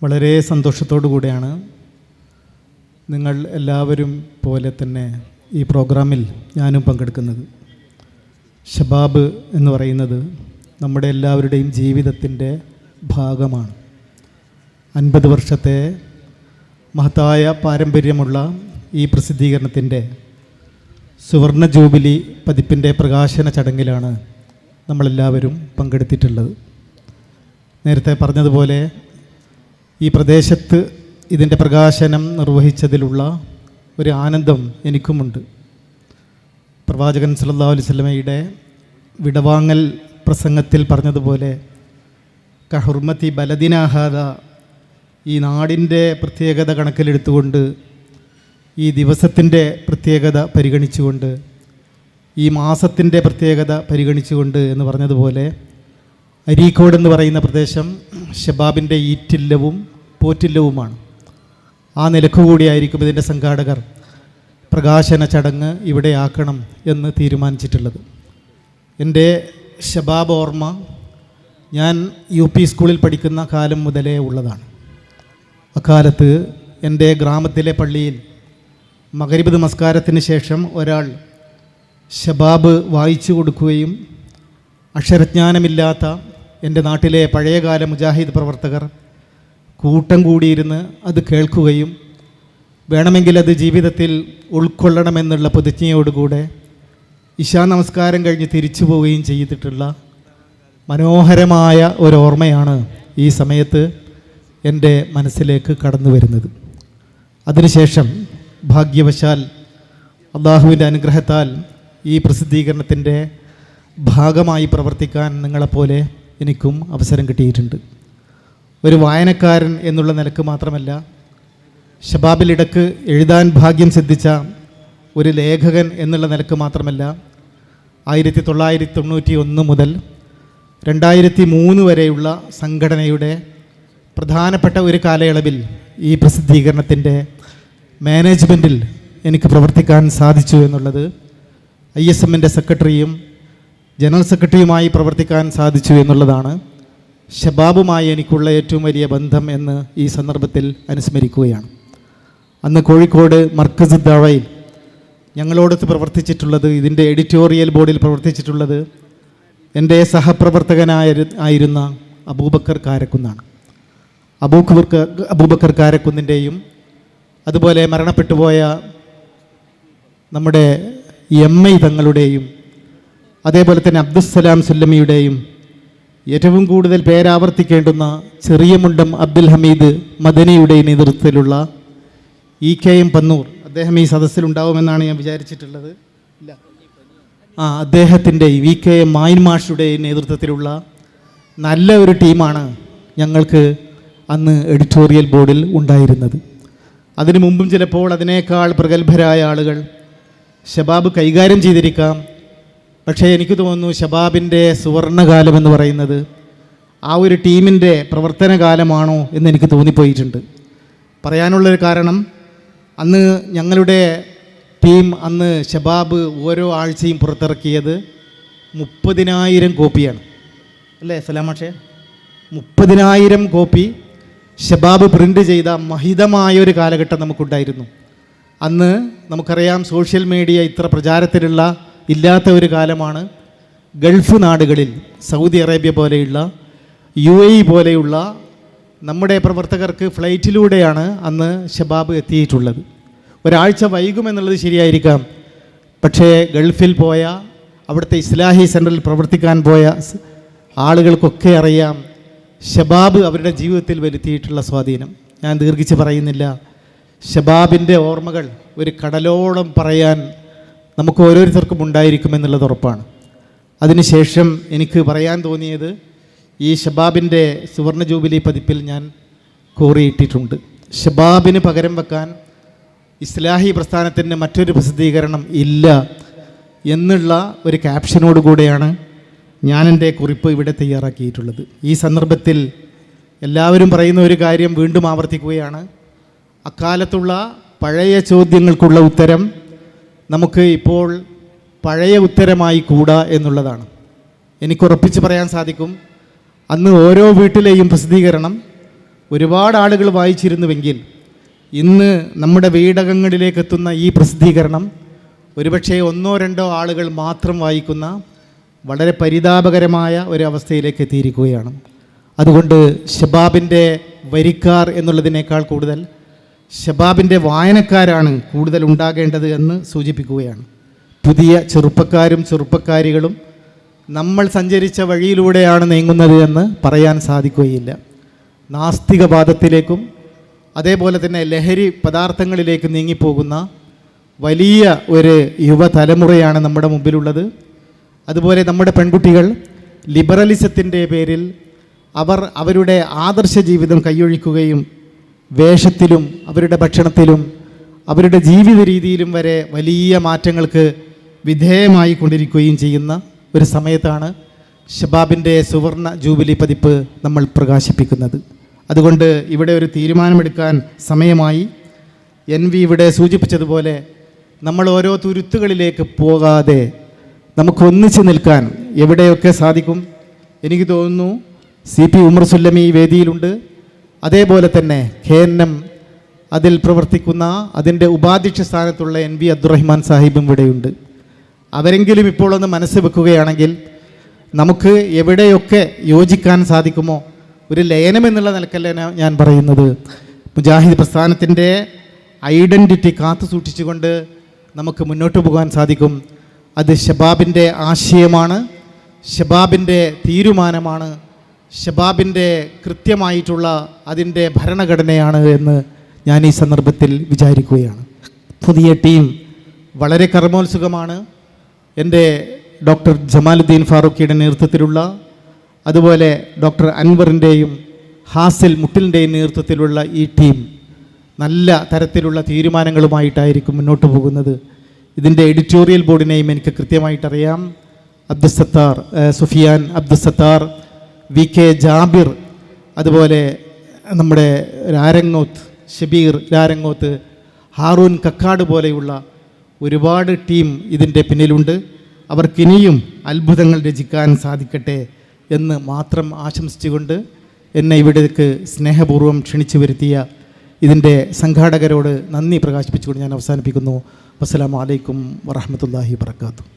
വളരെ സന്തോഷത്തോടു കൂടിയാണ് നിങ്ങൾ എല്ലാവരും പോലെ തന്നെ ഈ പ്രോഗ്രാമിൽ ഞാനും പങ്കെടുക്കുന്നത്. ഷബാബ് എന്ന് പറയുന്നത് നമ്മുടെ എല്ലാവരുടെയും ജീവിതത്തിൻ്റെ ഭാഗമാണ്. 50 വർഷത്തെ മഹത്തായ പാരമ്പര്യമുള്ള ഈ പ്രസിദ്ധീകരണത്തിൻ്റെ സുവർണ ജൂബിലി പതിപ്പിൻ്റെ പ്രകാശന ചടങ്ങിലാണ് നമ്മളെല്ലാവരും പങ്കെടുത്തിട്ടുള്ളത്. നേരത്തെ പറഞ്ഞതുപോലെ ഈ പ്രദേശത്ത് ഇതിൻ്റെ പ്രകാശനം നിർവഹിച്ചതിലുള്ള ഒരു ആനന്ദം എനിക്കുമുണ്ട്. പ്രവാചകൻ സല്ലല്ലാഹു അലൈഹി വസല്ലമയുടെ വിടവാങ്ങൽ പ്രസംഗത്തിൽ പറഞ്ഞതുപോലെ കഹുർമത്തി ബലദിന ഹാദ, ഈ നാടിൻ്റെ പ്രത്യേകത കണക്കിലെടുത്തുകൊണ്ട്, ഈ ദിവസത്തിൻ്റെ പ്രത്യേകത പരിഗണിച്ചുകൊണ്ട്, ഈ മാസത്തിൻ്റെ പ്രത്യേകത പരിഗണിച്ചുകൊണ്ട് എന്ന് പറഞ്ഞതുപോലെ അരീക്കോട് എന്ന് പറയുന്ന പ്രദേശം ഷബാബിൻ്റെ ഈറ്റില്ലവും പോറ്റില്ലവുമാണ്. ആ നിലക്കുകൂടിയായിരിക്കും ഇതിൻ്റെ സംഘാടകർ പ്രകാശന ചടങ്ങ് ഇവിടെ ആക്കണം എന്ന് തീരുമാനിച്ചിട്ടുള്ളത്. എൻ്റെ ഷബാബ് ഓർമ്മ ഞാൻ UP സ്കൂളിൽ പഠിക്കുന്ന കാലം മുതലേ ഉള്ളതാണ്. അക്കാലത്ത് എൻ്റെ ഗ്രാമത്തിലെ പള്ളിയിൽ മഗ്‌രിബ് നമസ്കാരത്തിന് ശേഷം ഒരാൾ ഷബാബ് വായിച്ചു കൊടുക്കുകയും അക്ഷരജ്ഞാനമില്ലാത്ത എൻ്റെ നാട്ടിലെ പഴയകാല മുജാഹിദ് പ്രവർത്തകർ കൂട്ടം കൂടിയിരുന്ന് അത് കേൾക്കുകയും വേണമെങ്കിൽ അത് ജീവിതത്തിൽ ഉൾക്കൊള്ളണമെന്നുള്ള പ്രതിജ്ഞയോടുകൂടെ ഇശാ നമസ്കാരം കഴിഞ്ഞ് തിരിച്ചു പോവുകയും ചെയ്തിട്ടുള്ള മനോഹരമായ ഓർമ്മയാണ് ഈ സമയത്ത് എൻ്റെ മനസ്സിലേക്ക് കടന്നു വരുന്നത്. അതിനുശേഷം ഭാഗ്യവശാൽ അള്ളാഹുവിൻ്റെ അനുഗ്രഹത്താൽ ഈ പ്രസിദ്ധീകരണത്തിൻ്റെ ഭാഗമായി പ്രവർത്തിക്കാൻ നിങ്ങളെപ്പോലെ എനിക്കും അവസരം കിട്ടിയിട്ടുണ്ട്. ഒരു വായനക്കാരൻ എന്നുള്ള നിലക്ക് മാത്രമല്ല, ഷബാബിലിടക്ക് എഴുതാൻ ഭാഗ്യം സിദ്ധിച്ച ഒരു ലേഖകൻ എന്നുള്ള നിലക്ക് മാത്രമല്ല, 1991 മുതൽ 2003 വരെയുള്ള സംഘടനയുടെ പ്രധാനപ്പെട്ട ഒരു കാലയളവിൽ ഈ പ്രസിദ്ധീകരണത്തിൻ്റെ മാനേജ്മെൻറ്റിൽ എനിക്ക് പ്രവർത്തിക്കാൻ സാധിച്ചു എന്നുള്ളത്, ISMൻ്റെ സെക്രട്ടറിയും ജനറൽ സെക്രട്ടറിയുമായി പ്രവർത്തിക്കാൻ സാധിച്ചു എന്നുള്ളതാണ് ഷബാബുമായി എനിക്കുള്ള ഏറ്റവും വലിയ ബന്ധം എന്ന് ഈ സന്ദർഭത്തിൽ അനുസ്മരിക്കുകയാണ്. അന്ന് കോഴിക്കോട് മർക്കസ് ദഅവയിൽ ഞങ്ങളോടൊത്ത് പ്രവർത്തിച്ചിട്ടുള്ളത്, ഇതിൻ്റെ എഡിറ്റോറിയൽ ബോർഡിൽ പ്രവർത്തിച്ചിട്ടുള്ളത് എൻ്റെ സഹപ്രവർത്തകനായിരുന്ന അബൂബക്കർ കാരക്കുന്നാണ്. അബൂബക്കർ കാരക്കുന്നിൻ്റെയും അതുപോലെ മരണപ്പെട്ടുപോയ നമ്മുടെ MI തങ്ങളുടെയും അതേപോലെ തന്നെ അബ്ദുസ്സലാം സുല്ലമിയുടെയും ഏറ്റവും കൂടുതൽ പേരാവർത്തിക്കേണ്ടുന്ന ചെറിയ മുണ്ടം അബ്ദുൽ ഹമീദ് മദനിയുടെ നേതൃത്വത്തിലുള്ള EKM പന്നൂർ, അദ്ദേഹം ഈ സദസ്സിലുണ്ടാവുമെന്നാണ് ഞാൻ വിചാരിച്ചിട്ടുള്ളത്. ഇല്ല, അദ്ദേഹത്തിൻ്റെയും EKM മായിൻ മാഷുടെയും നേതൃത്വത്തിലുള്ള നല്ല ഒരു ടീമാണ് ഞങ്ങൾക്ക് അന്ന് എഡിറ്റോറിയൽ ബോർഡിൽ ഉണ്ടായിരുന്നത്. അതിനു മുമ്പും ചിലപ്പോൾ അതിനേക്കാൾ പ്രഗത്ഭരായ ആളുകൾ ഷബാബ് കൈകാര്യം ചെയ്തിരിക്കാം. പക്ഷേ എനിക്ക് തോന്നുന്നു ഷബാബിൻ്റെ സുവർണകാലം എന്ന് പറയുന്നത് ആ ഒരു ടീമിൻ്റെ പ്രവർത്തന കാലമാണോ എന്ന് എനിക്ക് തോന്നിപ്പോയിട്ടുണ്ട്. പറയാനുള്ളൊരു കാരണം, അന്ന് ഞങ്ങളുടെ ടീം അന്ന് ഷബാബ് ഓരോ ആഴ്ചയും പുറത്തിറക്കിയത് 30,000 കോപ്പിയാണ്. അല്ലേ സലാമാഷേ? 30,000 കോപ്പി ഷബാബ് പ്രിൻ്റ് ചെയ്ത മഹിതമായൊരു കാലഘട്ടം നമുക്കുണ്ടായിരുന്നു. അന്ന് നമുക്കറിയാം, സോഷ്യൽ മീഡിയ ഇത്ര പ്രചാരത്തിലുള്ള ഇല്ലാത്ത ഒരു കാലമാണ്. ഗൾഫ് നാടുകളിൽ സൗദി അറേബ്യ പോലെയുള്ള UAE പോലെയുള്ള നമ്മുടെ പ്രവർത്തകർക്ക് ഫ്ലൈറ്റിലൂടെയാണ് അന്ന് ഷബാബ് എത്തിയിട്ടുള്ളത്. ഒരാഴ്ച വൈകുമെന്നുള്ളത് ശരിയായിരിക്കാം, പക്ഷേ ഗൾഫിൽ പോയ അവിടുത്തെ ഇസ്ലാഹി സെൻറ്ററിൽ പ്രവർത്തിക്കാൻ പോയ ആളുകൾക്കൊക്കെ അറിയാം ഷബാബ് അവരുടെ ജീവിതത്തിൽ വരുത്തിയിട്ടുള്ള സ്വാധീനം. ഞാൻ ദീർഘിച്ച് പറയുന്നില്ല. ഷബാബിൻ്റെ ഓർമ്മകൾ ഒരു കടലോളം പറയാൻ നമുക്ക് ഓരോരുത്തർക്കും ഉണ്ടായിരിക്കുമെന്നുള്ളത് ഉറപ്പാണ്. അതിനുശേഷം എനിക്ക് പറയാൻ തോന്നിയത്, ഈ ഷബാബിൻ്റെ സുവർണ ജൂബിലി പതിപ്പിൽ ഞാൻ കോറിയിട്ടിട്ടുണ്ട്, ഷബാബിന് പകരം വെക്കാൻ ഇസ്ലാഹി പ്രസ്ഥാനത്തിൻ്റെ മറ്റൊരു പ്രസിദ്ധീകരണം ഇല്ല എന്നുള്ള ഒരു ക്യാപ്ഷനോടുകൂടെയാണ് ഞാൻ എൻ്റെ കുറിപ്പ് ഇവിടെ തയ്യാറാക്കിയിട്ടുള്ളത്. ഈ സന്ദർഭത്തിൽ എല്ലാവരും പറയുന്ന ഒരു കാര്യം വീണ്ടും ആവർത്തിക്കുകയാണ്. അക്കാലത്തുള്ള പഴയ ചോദ്യങ്ങൾക്കുള്ള ഉത്തരം നമുക്ക് ഇപ്പോൾ പഴയ ഉത്തരമായി കൂടാ എന്നുള്ളതാണ്. എനിക്കുറപ്പിച്ച് പറയാൻ സാധിക്കും, അന്ന് ഓരോ വീട്ടിലെയും പ്രസിദ്ധീകരണം ഒരുപാട് ആളുകൾ വായിച്ചിരുന്നുവെങ്കിൽ ഇന്ന് നമ്മുടെ വീടകങ്ങളിലേക്ക് എത്തുന്ന ഈ പ്രസിദ്ധീകരണം ഒരുപക്ഷെ 1-2 ആളുകൾ മാത്രം വായിക്കുന്ന വളരെ പരിതാപകരമായ ഒരവസ്ഥയിലേക്ക് എത്തിയിരിക്കുകയാണ്. അതുകൊണ്ട് ഷബാബിൻ്റെ വരിക്കാർ എന്നുള്ളതിനേക്കാൾ കൂടുതൽ ഷബാബിൻ്റെ വായനക്കാരാണ് കൂടുതൽ ഉണ്ടാകേണ്ടത് എന്ന് സൂചിപ്പിക്കുകയാണ്. പുതിയ ചെറുപ്പക്കാരും ചെറുപ്പക്കാരികളും നമ്മൾ സഞ്ചരിച്ച വഴിയിലൂടെയാണ് നീങ്ങുന്നത് എന്ന് പറയാൻ സാധിക്കുകയില്ല. നാസ്തികവാദത്തിലേക്കും അതേപോലെ തന്നെ ലഹരി പദാർത്ഥങ്ങളിലേക്ക് നീങ്ങിപ്പോകുന്ന വലിയ ഒരു യുവതലമുറയാണ് നമ്മുടെ മുമ്പിലുള്ളത്. അതുപോലെ നമ്മുടെ പെൺകുട്ടികൾ ലിബറലിസത്തിൻ്റെ പേരിൽ അവരുടെ ആദർശ ജീവിതം കൈയൊഴിക്കുകയും വേഷത്തിലും അവരുടെ ഭക്ഷണത്തിലും അവരുടെ ജീവിത രീതിയിലും വരെ വലിയ മാറ്റങ്ങൾക്ക് വിധേയമായി കൊണ്ടിരിക്കുകയും ചെയ്യുന്ന ഒരു സമയത്താണ് ഷബാബിൻ്റെ സുവർണ ജൂബിലി പതിപ്പ് നമ്മൾ പ്രകാശിപ്പിക്കുന്നത്. അതുകൊണ്ട് ഇവിടെ ഒരു തീരുമാനമെടുക്കാൻ സമയമായി. NV ഇവിടെ സൂചിപ്പിച്ചതുപോലെ നമ്മൾ ഓരോ തുരുത്തുകളിലേക്ക് പോകാതെ നമുക്ക് ഒന്നിച്ച് നിൽക്കാൻ എവിടെയൊക്കെ സാധിക്കും. എനിക്ക് തോന്നുന്നു CP ഉമർ സുല്ലമി വേദിയിലുണ്ട്. അതേപോലെ തന്നെ KNM അതിൽ പ്രവർത്തിക്കുന്ന അതിൻ്റെ ഉപാധ്യക്ഷ സ്ഥാനത്തുള്ള NV അബ്ദുറഹ്മാൻ സാഹിബും ഇവിടെയുണ്ട്. അവരെങ്കിലും ഇപ്പോൾ ഒന്ന് മനസ്സ് വെക്കുകയാണെങ്കിൽ നമുക്ക് എവിടെയൊക്കെ യോജിക്കാൻ സാധിക്കുമോ, ഒരു ലയനം എന്നുള്ള നിലക്കല്ല ഞാൻ പറയുന്നത്, മുജാഹിദ് പ്രസ്ഥാനത്തിൻ്റെ ഐഡൻറ്റിറ്റി കാത്തു സൂക്ഷിച്ചുകൊണ്ട് നമുക്ക് മുന്നോട്ട് പോകാൻ സാധിക്കും. അത് ഷബാബിൻ്റെ ആശയമാണ്, ഷബാബിൻ്റെ തീരുമാനമാണ്, ഷബാബിൻ്റെ കൃത്യമായിട്ടുള്ള അതിൻ്റെ ഭരണഘടനയാണ് എന്ന് ഞാൻ ഈ സന്ദർഭത്തിൽ വിചാരിക്കുകയാണ്. പുതിയ ടീം വളരെ കർമ്മോത്സുകമാണ്. എൻ്റെ ഡോക്ടർ ജമാലുദ്ദീൻ ഫാറൂഖിയുടെ നേതൃത്വത്തിലുള്ള, അതുപോലെ ഡോക്ടർ അൻവറിൻ്റെയും ഹാസിൽ മുട്ടിലിൻ്റെയും നേതൃത്വത്തിലുള്ള ഈ ടീം നല്ല തരത്തിലുള്ള തീരുമാനങ്ങളുമായിട്ടായിരിക്കും മുന്നോട്ട് പോകുന്നത്. ഇതിൻ്റെ എഡിറ്റോറിയൽ ബോർഡിനെയും എനിക്ക് കൃത്യമായിട്ടറിയാം. അബ്ദുസത്താർ, സുഫിയാൻ അബ്ദുസത്താർ, VK ജാബിർ, അതുപോലെ നമ്മുടെ രാരങ്ങോത്ത് ഷബീർ രാരങ്ങോത്ത്, ഹാറൂൻ കക്കാട് പോലെയുള്ള ഒരുപാട് ടീം ഇതിൻ്റെ പിന്നിലുണ്ട്. അവർക്കിനിയും അത്ഭുതങ്ങൾ രചിക്കാൻ സാധിക്കട്ടെ എന്ന് മാത്രം ആശംസിച്ചുകൊണ്ട് എന്നെ ഇവിടേക്ക് സ്നേഹപൂർവ്വം ക്ഷണിച്ചു വരുത്തിയ ഇതിൻ്റെ സംഘാടകരോട് നന്ദി പ്രകാശിപ്പിച്ചുകൊണ്ട് ഞാൻ അവസാനിപ്പിക്കുന്നു. വസ്സലാമു അലൈക്കും വറഹ്മത്തുള്ളാഹി വബറകാതുഹു.